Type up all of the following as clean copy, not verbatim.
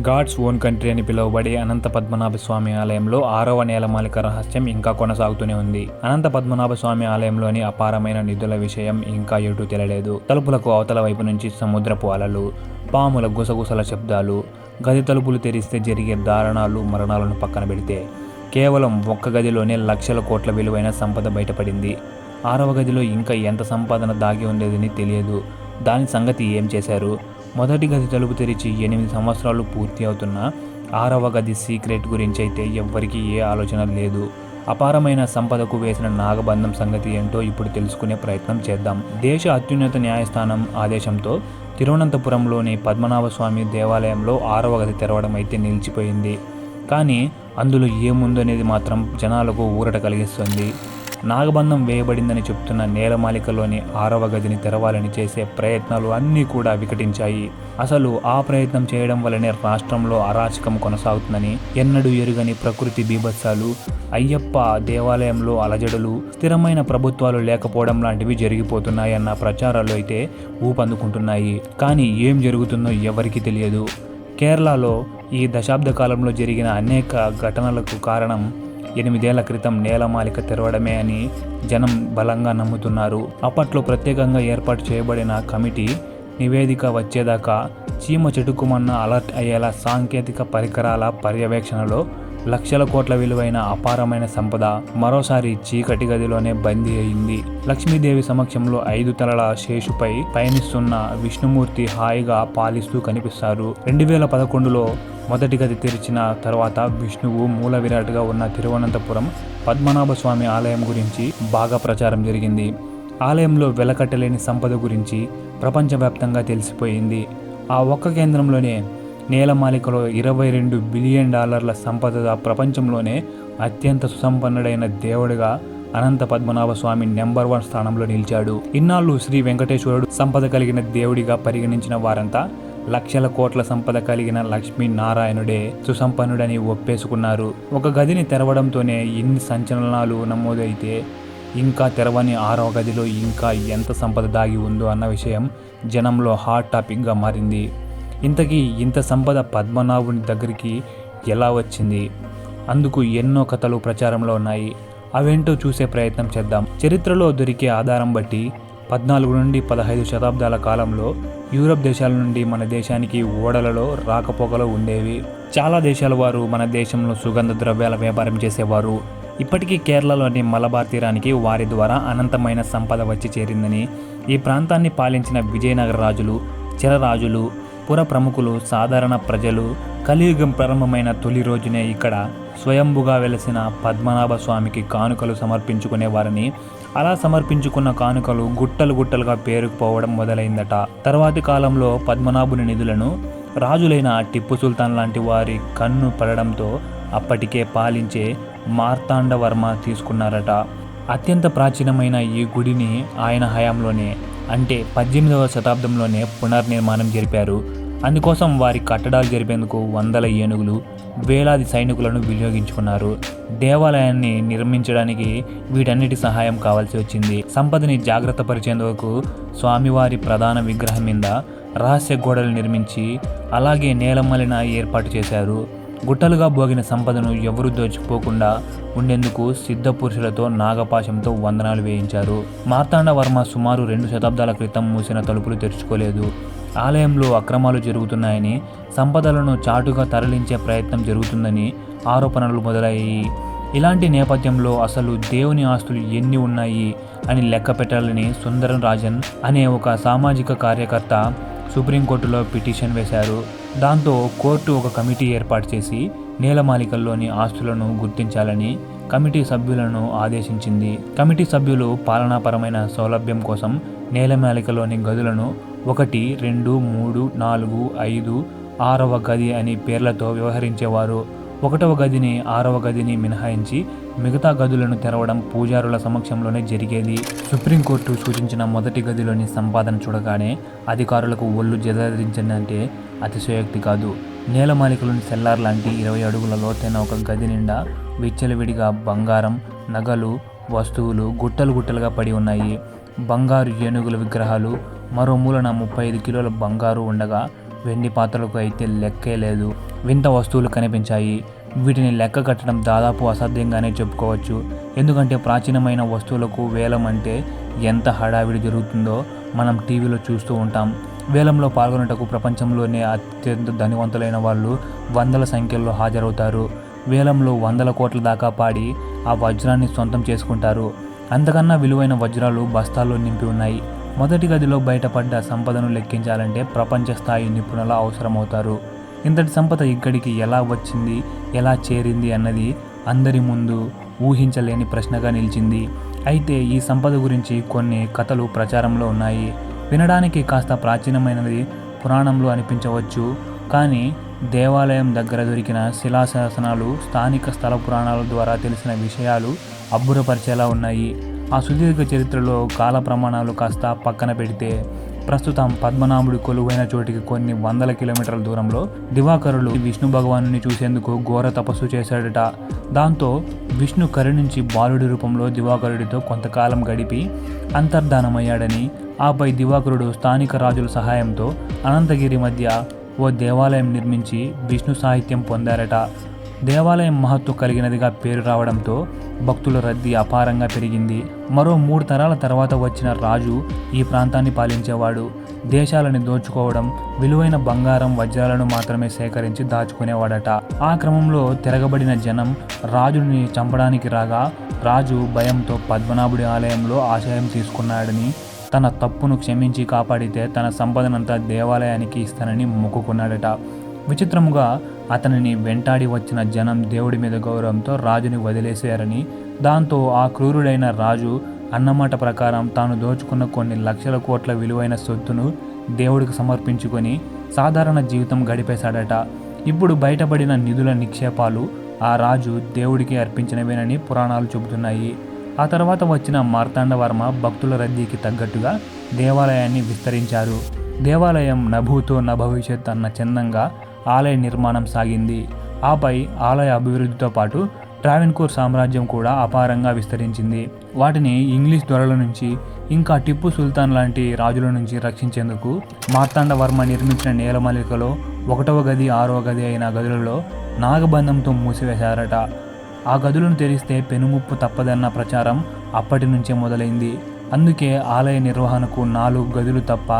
God's own country అని పిలువబడే అనంత పద్మనాభ స్వామి ఆలయంలో 6వ నేలమాళిక రహస్యం ఇంకా కొనసాగుతూనే ఉంది. అనంత పద్మనాభ స్వామి ఆలయంలోని అపారమైన నిధుల విషయం ఇంకా ఎటూ తెలియలేదు. తలుపులకు అవతల వైపు నుంచి సముద్రపు అలలు, పాముల గుసగుసల శబ్దాలు, గది తలుపులు తెరిస్తే జరిగే దారుణాలు మరణాలను పక్కన పెడితే కేవలం ఒక్క గదిలోనే లక్షల కోట్ల విలువైన సంపద బయటపడింది. 6వ గదిలో ఇంకా ఎంత సంపాదన దాగి ఉండేదని తెలియదు. దాని సంగతి ఏం చేశారు? మొదటి గది తలుపు తెరిచి 8 సంవత్సరాలు పూర్తి అవుతున్నా 6వ గది సీక్రెట్ గురించి అయితే ఎవ్వరికీ ఏ ఆలోచన లేదు. అపారమైన సంపదకు వేసిన నాగబంధం సంగతి ఏంటో ఇప్పుడు తెలుసుకునే ప్రయత్నం చేద్దాం. దేశ అత్యున్నత న్యాయస్థానం ఆదేశంతో తిరువనంతపురంలోని పద్మనాభ స్వామి దేవాలయంలో 6వ గది తెరవడం అయితే నిలిచిపోయింది. కానీ అందులో ఏముందనేది మాత్రం జనాలకు ఊరట కలిగిస్తుంది. నాగబంధం వేయబడిందని చెప్తున్న నేలమాళికలోని 6వ గదిని తెరవాలని చేసే ప్రయత్నాలు అన్నీ కూడా వికటించాయి. అసలు ఆ ప్రయత్నం చేయడం వల్లనే రాష్ట్రంలో అరాచకం కొనసాగుతుందని, ఎన్నడూ ఎరుగని ప్రకృతి బీభత్సాలు, అయ్యప్ప దేవాలయంలో అలజడులు, స్థిరమైన ప్రభుత్వాలు లేకపోవడం లాంటివి జరిగిపోతున్నాయన్న ప్రచారాలు అయితే ఊపందుకుంటున్నాయి. కానీ ఏం జరుగుతుందో ఎవరికీ తెలియదు. కేరళలో ఈ దశాబ్ద కాలంలో జరిగిన అనేక ఘటనలకు కారణం 8 ఏళ్ల క్రితం నేలమాళిక తెరవడమే అని జనం బలంగా నమ్ముతున్నారు. అప్పట్లో ప్రత్యేకంగా ఏర్పాటు చేయబడిన కమిటీ నివేదిక వచ్చేదాకా చీమ చెట్టుకుమన్న అలర్ట్ అయ్యేలా సాంకేతిక పరికరాల పర్యవేక్షణలో లక్షల కోట్ల విలువైన అపారమైన సంపద మరోసారి చీకటి గదిలోనే బందీ అయింది. లక్ష్మీదేవి సమక్షంలో 5 తలల శేషుపై పయనిస్తున్న విష్ణుమూర్తి హాయిగా పాలిస్తూ కనిపిస్తారు. 2011లో మొదటి గది తెరిచిన తర్వాత విష్ణువు మూల విరాట్గా ఉన్న తిరువనంతపురం పద్మనాభ స్వామి ఆలయం గురించి బాగా ప్రచారం జరిగింది. ఆలయంలో వెలకట్టలేని సంపద గురించి ప్రపంచవ్యాప్తంగా తెలిసిపోయింది. ఆ ఒక్క కేంద్రంలోనే నేలమాళికలో $22 బిలియన్ సంపద, ప్రపంచంలోనే అత్యంత సుసంపన్నుడైన దేవుడిగా అనంత పద్మనాభ స్వామి నెంబర్ 1 స్థానంలో నిలిచాడు. ఇన్నాళ్ళు శ్రీ వెంకటేశ్వరుడు సంపద కలిగిన దేవుడిగా పరిగణించిన వారంతా లక్షల కోట్ల సంపద కలిగిన లక్ష్మీనారాయణుడే సుసంపన్నుడని ఒప్పేసుకున్నారు. ఒక గదిని తెరవడంతోనే ఇన్ని సంచలనాలు నమోదైతే ఇంకా తెరవని 6వ గదిలో ఇంకా ఎంత సంపద దాగి ఉందో అన్న విషయం జనంలో హాట్ టాపిక్గా మారింది. ఇంతకీ ఇంత సంపద పద్మనాభుని దగ్గరికి ఎలా వచ్చింది? అందుకు ఎన్నో కథలు ప్రచారంలో ఉన్నాయి. అవేంటో చూసే ప్రయత్నం చేద్దాం. చరిత్రలో దొరికే ఆధారం బట్టి 14 నుండి 15 శతాబ్దాల కాలంలో యూరప్ దేశాల నుండి మన దేశానికి ఓడలలో రాకపోకలు ఉండేవి. చాలా దేశాల వారు మన దేశంలో సుగంధ ద్రవ్యాల వ్యాపారం చేసేవారు. ఇప్పటికీ కేరళలోని మలబార్ తీరానికి వారి ద్వారా అనంతమైన సంపద వచ్చి చేరిందని, ఈ ప్రాంతాన్ని పాలించిన విజయనగర రాజులు, చెరరాజులు, పుర ప్రముఖులు, సాధారణ ప్రజలు కలియుగం ప్రారంభమైన తొలి రోజునే ఇక్కడ స్వయంభుగా వెలసిన పద్మనాభ స్వామికి కానుకలు సమర్పించుకునేవారని, అలా సమర్పించుకున్న కానుకలు గుట్టలు గుట్టలుగా పేరుకుపోవడం మొదలైందట. తర్వాతి కాలంలో పద్మనాభుని నిధులను రాజులైన టిప్పు సుల్తాన్ లాంటి వారి కన్ను పడడంతో అప్పటికే పాలించే మార్తాండవర్మ తీసుకున్నారట. అత్యంత ప్రాచీనమైన ఈ గుడిని ఆయన హయాంలోనే, అంటే 18వ శతాబ్దంలోనే పునర్నిర్మాణం జరిపారు. అందుకోసం వారి కట్టడాలు జరిపేందుకు వందల ఏనుగులు, వేలాది సైనికులను వినియోగించుకున్నారు. దేవాలయాన్ని నిర్మించడానికి వీటన్నిటి సహాయం కావాల్సి వచ్చింది. సంపదని జాగ్రత్త పరిచేందుకు స్వామివారి ప్రధాన విగ్రహం మీద రహస్య గోడలు నిర్మించి అలాగే నేలమలిన ఏర్పాటు చేశారు. గుట్టలుగా బోగిన సంపదను ఎవరూ దోచుకుపోకుండా ఉండేందుకు సిద్ధ పురుషులతో నాగపాశంతో వందనాలు వేయించారు. మార్తాండవర్మ సుమారు 2 శతాబ్దాల క్రితం మూసిన తలుపులు తెరుచుకోలేదు. ఆలయంలో అక్రమాలు జరుగుతున్నాయని, సంపదలను చాటుగా తరలించే ప్రయత్నం జరుగుతుందని ఆరోపణలు మొదలయ్యాయి. ఇలాంటి నేపథ్యంలో అసలు దేవుని ఆస్తులు ఎన్ని ఉన్నాయి అని లెక్క పెట్టాలని సుందరం రాజన్ అనే ఒక సామాజిక కార్యకర్త సుప్రీంకోర్టులో పిటిషన్ వేశారు. దాంతో కోర్టు ఒక కమిటీ ఏర్పాటు చేసి నేలమాళికల్లోని ఆస్తులను గుర్తించాలని కమిటీ సభ్యులను ఆదేశించింది. కమిటీ సభ్యులు పాలనాపరమైన సౌలభ్యం కోసం నేలమాళికలోని గదులను 1, 2, 3, 4, 5, 6వ గది అని పేర్లతో వ్యవహరించేవారు. 1వ గదిని, 6వ గదిని మినహాయించి మిగతా గదులను తెరవడం పూజారుల సమక్షంలోనే జరిగేది. సుప్రీంకోర్టు సూచించిన మొదటి గదిలోని సంపాదన చూడగానే అధికారులకు ఒళ్ళు జలధరించిందంటే అతిశయోక్తి కాదు. నేలమాళికలోని సెల్లార్ లాంటి 20 అడుగుల లోతైన ఒక గది నిండా విచ్చలవిడిగా బంగారం, నగలు, వస్తువులు గుట్టలు గుట్టలుగా పడి ఉన్నాయి. బంగారు ఏనుగుల విగ్రహాలు, మరో మూలన 35 కిలోల బంగారు ఉండగా వెండి పాత్రలకు అయితే లెక్కే లేదు. వింత వస్తువులు కనిపించాయి. వీటిని లెక్క కట్టడం దాదాపు అసాధ్యంగానే చెప్పుకోవచ్చు. ఎందుకంటే ప్రాచీనమైన వస్తువులకు వేలం అంటే ఎంత హడావిడి జరుగుతుందో మనం టీవీలో చూస్తూ ఉంటాం. వేలంలో పాల్గొనేటకు ప్రపంచంలోనే అత్యంత ధనవంతులైన వాళ్ళు వందల సంఖ్యలో హాజరవుతారు. వేలంలో 100 కోట్ల దాకా పాడి ఆ వజ్రాన్ని సొంతం చేసుకుంటారు. అంతకన్నా విలువైన వజ్రాలు బస్తాల్లో నింపి ఉన్నాయి. మొదటి గదిలో బయటపడ్డ సంపదను లెక్కించాలంటే ప్రపంచ స్థాయి నిపుణుల అవసరమవుతారు. ఇంతటి సంపద ఇక్కడికి ఎలా వచ్చింది, ఎలా చేరింది అన్నది అందరి ముందు ఊహించలేని ప్రశ్నగా నిలిచింది. అయితే ఈ సంపద గురించి కొన్ని కథలు ప్రచారంలో ఉన్నాయి. వినడానికి కాస్త ప్రాచీనమైనది, పురాణంలో అనిపించవచ్చు. కానీ దేవాలయం దగ్గర దొరికిన శిలాశాసనాలు, స్థానిక స్థల పురాణాల ద్వారా తెలిసిన విషయాలు అబ్బురపరిచేలా ఉన్నాయి. ఆ సుదీర్ఘ చరిత్రలో కాల ప్రమాణాలు కాస్త పక్కన పెడితే ప్రస్తుతం పద్మనాభుడి కొలువైన చోటికి కొన్ని వందల కిలోమీటర్ల దూరంలో దివాకరుడు విష్ణు భగవానుని చూసేందుకు ఘోర తపస్సు చేశాడట. దాంతో విష్ణు కరుణించి బాలుడి రూపంలో దివాకరుడితో కొంతకాలం గడిపి అంతర్ధానమయ్యాడని, ఆపై దివాకరుడు స్థానిక రాజుల సహాయంతో అనంతగిరి మధ్య ఓ దేవాలయం నిర్మించి విష్ణు సాహిత్యం పొందారట. దేవాలయం మహత్తు కలిగినదిగా పేరు రావడంతో భక్తుల రద్దీ అపారంగా పెరిగింది. మరో 3 తరాల తర్వాత వచ్చిన రాజు ఈ ప్రాంతాన్ని పాలించేవాడు. దేశాలని దోచుకోవడం, విలువైన బంగారం, వజ్రాలను మాత్రమే సేకరించి దాచుకునేవాడట. ఆ క్రమంలో తిరగబడిన జనం రాజుని చంపడానికి రాగా రాజు భయంతో పద్మనాభుడి ఆలయంలో ఆశ్రయం తీసుకున్నాడని, తన తప్పును క్షమించి కాపాడితే తన సంపదనంతా దేవాలయానికి ఇస్తానని మొక్కుకున్నాడట. విచిత్రముగా అతనిని వెంటాడి వచ్చిన జనం దేవుడి మీద గౌరవంతో రాజుని వదిలేశారని, దాంతో ఆ క్రూరుడైన రాజు అన్నమాట ప్రకారం తాను దోచుకున్న కొన్ని లక్షల కోట్ల విలువైన సొత్తును దేవుడికి సమర్పించుకొని సాధారణ జీవితం గడిపేశాడట. ఇప్పుడు బయటపడిన నిధుల నిక్షేపాలు ఆ రాజు దేవుడికి అర్పించినవేనని పురాణాలు చెబుతున్నాయి. ఆ తర్వాత వచ్చిన మార్తాండవర్మ భక్తుల రద్దీకి తగ్గట్టుగా దేవాలయాన్ని విస్తరించారు. దేవాలయం నభూతో నభవిష్యత్ అన్న చందంగా ఆలయ నిర్మాణం సాగింది. ఆపై ఆలయ అభివృద్ధితో పాటు ట్రావెన్కోర్ సామ్రాజ్యం కూడా అపారంగా విస్తరించింది. వాటిని ఇంగ్లీష్ దొరల నుంచి, ఇంకా టిప్పు సుల్తాన్ లాంటి రాజుల నుంచి రక్షించేందుకు మార్తాండవర్మ నిర్మించిన నేలమాళికలో 1వ గది, 6వ గది అయిన గదులలో నాగబంధంతో మూసివేశారట. ఆ గదులను తెరిస్తే పెనుముప్పు తప్పదన్న ప్రచారం అప్పటి నుంచే మొదలైంది. అందుకే ఆలయ నిర్వహణకు 4 గదులు తప్ప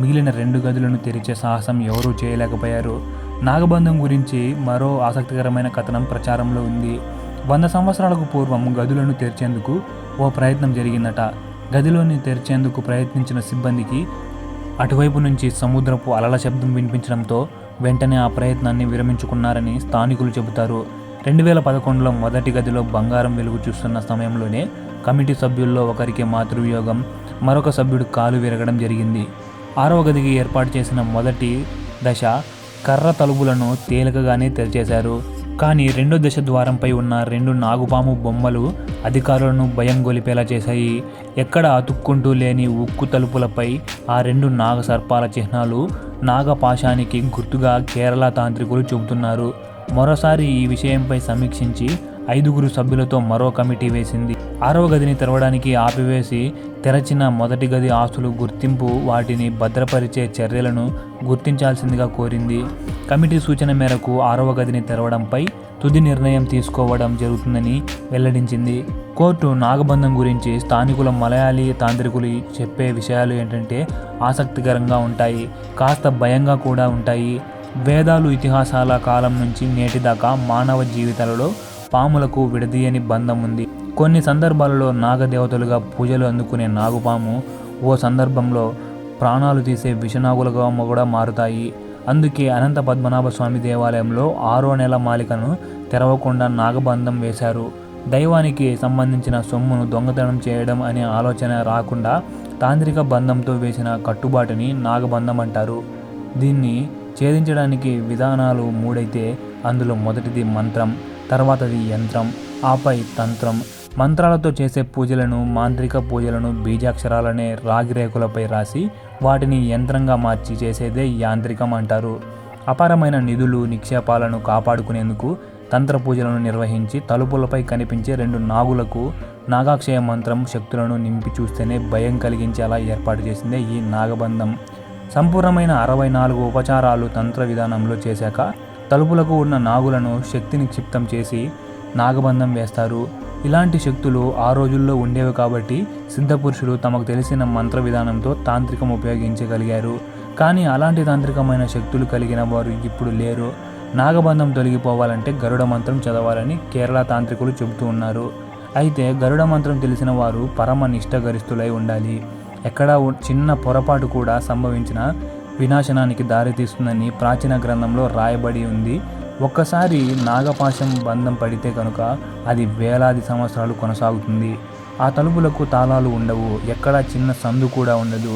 మిగిలిన 2 గదులను తెరిచే సాహసం ఎవరూ చేయలేకపోయారు. నాగబంధం గురించి మరో ఆసక్తికరమైన కథనం ప్రచారంలో ఉంది. 100 సంవత్సరాలకు పూర్వం గదులను తెరిచేందుకు ఓ ప్రయత్నం జరిగిందట. గదిలోని తెరిచేందుకు ప్రయత్నించిన సిబ్బందికి అటువైపు నుంచి సముద్రపు అలల శబ్దం వినిపించడంతో వెంటనే ఆ ప్రయత్నాన్ని విరమించుకున్నారని స్థానికులు చెబుతారు. 2011లో మొదటి గదిలో బంగారం వెలుగు చూస్తున్న సమయంలోనే కమిటీ సభ్యుల్లో ఒకరికి మాతృవియోగం, మరొక సభ్యుడు కాలు విరగడం జరిగింది. 6వ గదికి ఏర్పాటు చేసిన మొదటి దశ కర్ర తలుపులను తేలికగానే తెరిచేశారు. కానీ 2వ దశ ద్వారంపై ఉన్న 2 నాగుపాము బొమ్మలు అధికారులను భయం గొలిపేలా చేశాయి. ఎక్కడ అతుక్కుంటూ లేని ఉక్కు తలుపులపై ఆ 2 నాగ సర్పాల చిహ్నాలు నాగపాశానికి గుర్తుగా కేరళ తాంత్రికులు చెబుతున్నారు. మరోసారి ఈ విషయంపై సమీక్షించి 5గురు సభ్యులతో మరో కమిటీ వేసింది. 6వ గదిని తెరవడానికి ఆపివేసి తెరచిన మొదటి గది ఆస్తులు గుర్తింపు, వాటిని భద్రపరిచే చర్యలను గుర్తించాల్సిందిగా కోరింది. కమిటీ సూచన మేరకు 6వ గదిని తెరవడంపై తుది నిర్ణయం తీసుకోవడం జరుగుతుందని వెల్లడించింది. కోర్టు నాగబంధం గురించి స్థానికుల మలయాళీ తాంత్రికులు చెప్పే విషయాలు ఏంటంటే ఆసక్తికరంగా ఉంటాయి, కాస్త భయంగా కూడా ఉంటాయి. వేదాలు, ఇతిహాసాల కాలం నుంచి నేటి దాకా మానవ జీవితాలలో పాములకు విడదీయని బంధం ఉంది. కొన్ని సందర్భాలలో నాగదేవతలుగా పూజలు అందుకునే నాగుపాము ఓ సందర్భంలో ప్రాణాలు తీసే విషనాగులుగా కూడా మారుతాయి. అందుకే అనంత పద్మనాభ స్వామి దేవాలయంలో 6వ నెల మాలికను తెరవకుండా నాగబంధం వేశారు. దైవానికి సంబంధించిన సొమ్మును దొంగతనం చేయడం అనే ఆలోచన రాకుండా తాంత్రిక బంధంతో వేసిన కట్టుబాటుని నాగబంధం అంటారు. దీన్ని ఛేదించడానికి విధానాలు 3 అయితే అందులో మొదటిది మంత్రం, తర్వాతది యంత్రం, ఆపై తంత్రం. మంత్రాలతో చేసే పూజలను, మాంత్రిక పూజలను బీజాక్షరాలనే రాగి రేకులపై రాసి వాటిని యంత్రంగా మార్చి చేసేదే యాంత్రికం అంటారు. అపారమైన నిధులు, నిక్షేపాలను కాపాడుకునేందుకు తంత్ర పూజలను నిర్వహించి తలుపులపై కనిపించే 2 నాగులకు నాగాక్షయ మంత్రం శక్తులను నింపి చూస్తేనే భయం కలిగించేలా ఏర్పాటు చేసిందే ఈ నాగబంధం. సంపూర్ణమైన 64 ఉపచారాలు తంత్ర విధానంలో చేశాక తలుపులకు ఉన్న నాగులను శక్తిని క్షిప్తం చేసి నాగబంధం వేస్తారు. ఇలాంటి శక్తులు ఆ రోజుల్లో ఉండేవి కాబట్టి సిద్ధపురుషులు తమకు తెలిసిన మంత్ర విధానంతో తాంత్రికం ఉపయోగించగలిగారు. కానీ అలాంటి తాంత్రికమైన శక్తులు కలిగిన వారు ఇప్పుడు లేరు. నాగబంధం తొలగిపోవాలంటే గరుడ మంత్రం చదవాలని కేరళ తాంత్రికులు చెబుతూ ఉన్నారు. అయితే గరుడ మంత్రం తెలిసిన వారు పరమ నిష్ఠగరిష్ఠులై ఉండాలి. ఎక్కడా చిన్న పొరపాటు కూడా సంభవించిన వినాశనానికి దారితీస్తుందని ప్రాచీన గ్రంథంలో రాయబడి ఉంది. ఒక్కసారి నాగపాశం బంధం పడితే కనుక అది వేలాది సంవత్సరాలు కొనసాగుతుంది. ఆ తలుపులకు తాళాలు ఉండవు, ఎక్కడా చిన్న సందు కూడా ఉండదు.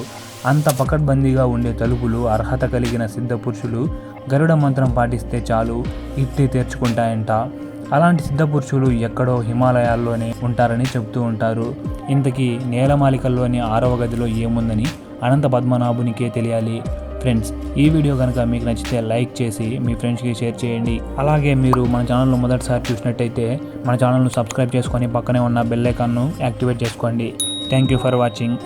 అంత పకడ్బందీగా ఉండే తలుపులు అర్హత కలిగిన సిద్ధపురుషులు గరుడ మంత్రం పాటిస్తే చాలు ఇట్టే తెరుచుకుంటాయంట. అలాంటి సిద్ధపురుషులు ఎక్కడో హిమాలయాల్లోనే ఉంటారని చెబుతూ ఉంటారు. ఇంతకీ నేలమాలికల్లోని 6వ గదిలో ఏముందని అనంత పద్మనాభునికే తెలియాలి. ఫ్రెండ్స్, ఈ వీడియో కనుక మీకు నచ్చితే లైక్ చేసి మీ ఫ్రెండ్స్కి షేర్ చేయండి. అలాగే మీరు మన ఛానల్ను మొదటిసారి చూసినట్టయితే మన ఛానల్ను సబ్స్క్రైబ్ చేసుకొని పక్కనే ఉన్న బెల్ ఐకాన్ను యాక్టివేట్ చేసుకోండి. Thank you for watching.